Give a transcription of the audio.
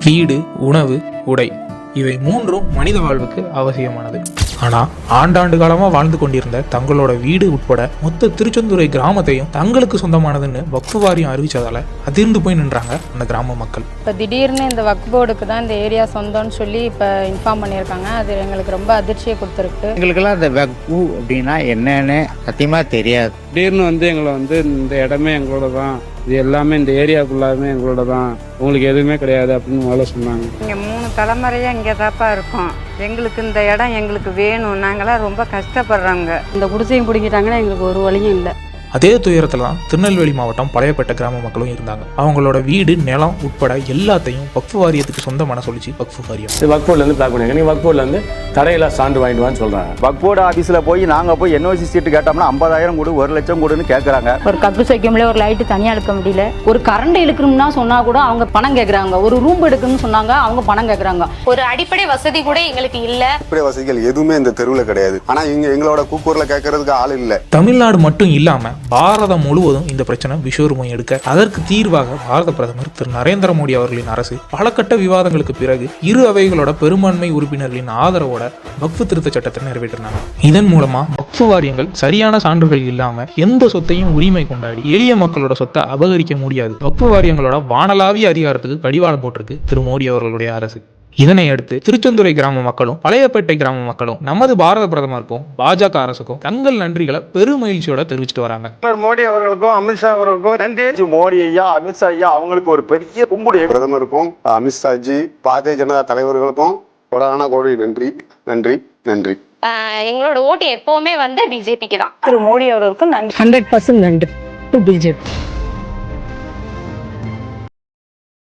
வீடு, உணவு, உடை இவை மூன்றும் மனித வாழ்வுக்கு அவசியமானது. ஆனால் ஆண்டாண்டு காலமாக வாழ்ந்து கொண்டிருந்த தங்களோட வீடு உட்பட மொத்த திருச்செந்துறை கிராமத்தையும் தங்களுக்கு சொந்தமானதுன்னு வக்ஃப் வாரியம் அறிவிச்சதால அதிர்ந்து போய் நின்றாங்க அந்த கிராம மக்கள். இப்போ திடீர்னு இந்த வக்ஃப் போர்டுக்கு தான் இந்த ஏரியா சொந்தம்னு சொல்லி இப்போ இன்ஃபார்ம் பண்ணியிருக்காங்க. அது எங்களுக்கு ரொம்ப அதிர்ச்சியை கொடுத்துருக்கு. எங்களுக்கெல்லாம் இந்த வக்ஃப் அப்படின்னா என்னன்னு சத்தியமாக தெரியாது. திடீர்னு எங்களை இந்த இடமே எங்களோட தான், இது எல்லாமே இந்த ஏரியாவுக்குள்ளாமே எங்களோட தான், உங்களுக்கு எதுவுமே கிடையாது அப்படின்னு முதல்ல சொன்னாங்க. இங்கே 3 தலைமுறையாக இங்கே தாப்பா இருக்கோம், எங்களுக்கு இந்த இடம் எங்களுக்கு வேணும், நாங்களாம் ரொம்ப கஷ்டப்படுறோங்க. இந்த குடிசையும் பிடிக்கிட்டாங்கன்னா எங்களுக்கு ஒரு வழியும் இல்லை. அதே துயரத்தில் தான் திருநெல்வேலி மாவட்டம் பழையப்பட்ட கிராம மக்களும் இருந்தாங்க. அவங்களோட வீடு, நிலம் உட்பட எல்லாத்தையும் வக்ஃப் வாரியத்துக்கு சொந்தமான சொல்லிச்சு வக்ஃப் வாரியம். வக்ஃப் போர்ட்லேருந்து பிளாக் பண்ணிருக்காங்க. நீ வக்ஃப் போர்ட்லேருந்து தடையில்லா சான்று வாங்கிடுவான்னு சொல்கிறாங்க. வக்ஃப் போர்டு ஆஃபீஸில் போய் நாங்கள் போய் NOC சீட்டு கேட்டோம்னா 50,000 கொடு, 1 லட்சம் கொடுன்னு கேட்குறாங்க. ஒரு கப்பு வைக்க முடியல, ஒரு லைட்டு தனியாக எடுக்க முடியல, ஒரு கரண்ட் இழுக்கணும்னா சொன்னால் கூட அவங்க பணம் கேட்குறாங்க. ஒரு ரூம் எடுக்கணும்னு சொன்னாங்க, அவங்க பணம் கேட்குறாங்க. ஒரு அடிப்படை வசதி கூட எங்களுக்கு இல்லை. அடிப்படை வசதிகள் எதுவுமே இந்த தெருவில் கிடையாது. ஆனால் எங்களோட கூக்கூரில் கேட்கறதுக்கு ஆள் இல்லை. தமிழ்நாடு மட்டும் இல்லாமல் பாரதம் முழுவதும் இந்த பிரச்சனை விஸ்வரூபம் எடுக்க அதற்கு தீர்வாக பாரத பிரதமர் திரு நரேந்திர மோடி அவர்களின் அரசு பல கட்ட விவாதங்களுக்கு பிறகு இரு அவைகளோட பெரும்பான்மை உறுப்பினர்களின் ஆதரவோட வக்ஃப் திருத்த சட்டத்தை நிறைவேற்றினாங்க. இதன் மூலமா வக்ஃப் வாரியங்கள் சரியான சான்றுகள் இல்லாம எந்த சொத்தையும் உரிமை கொண்டாடி எளிய மக்களோட சொத்தை அபகரிக்க முடியாது. வக்ஃப் வாரியங்களோட வானளாவிய அதிகாரத்துக்கு கடிவாளம் போட்டிருக்கு திரு மோடி அவர்களுடைய அரசு. இதனை அடுத்து திருச்செந்துறை கிராம மக்களும் பழையப்பேட்டை கிராம மக்களும் நமது பாரத பிரதமருக்கும் பாஜக அரசுக்கும் தங்கள் நன்றிகளை பெருமகிழ்ச்சியோட தெரிவிச்சுட்டு வராங்க. மோடி அவர்களுக்கும் அமித்ஷா அவர்களுக்கும் நன்றி. மோடி ஐயா, அமித்ஷா ஐயா அவங்களுக்கு ஒரு பெரிய கும்பிடு. பிரதமருக்கும் அமித்ஷாஜி, பாரதிய ஜனதா தலைவர்களுக்கும் கோடான கோடி நன்றி நன்றி நன்றி. எங்களோட ஓட்டு எப்பவுமே பிஜேபிக்கு தான். திரு மோடி அவர்களுக்கும் நன்றி. 100% நன்றி டு பிஜேபி.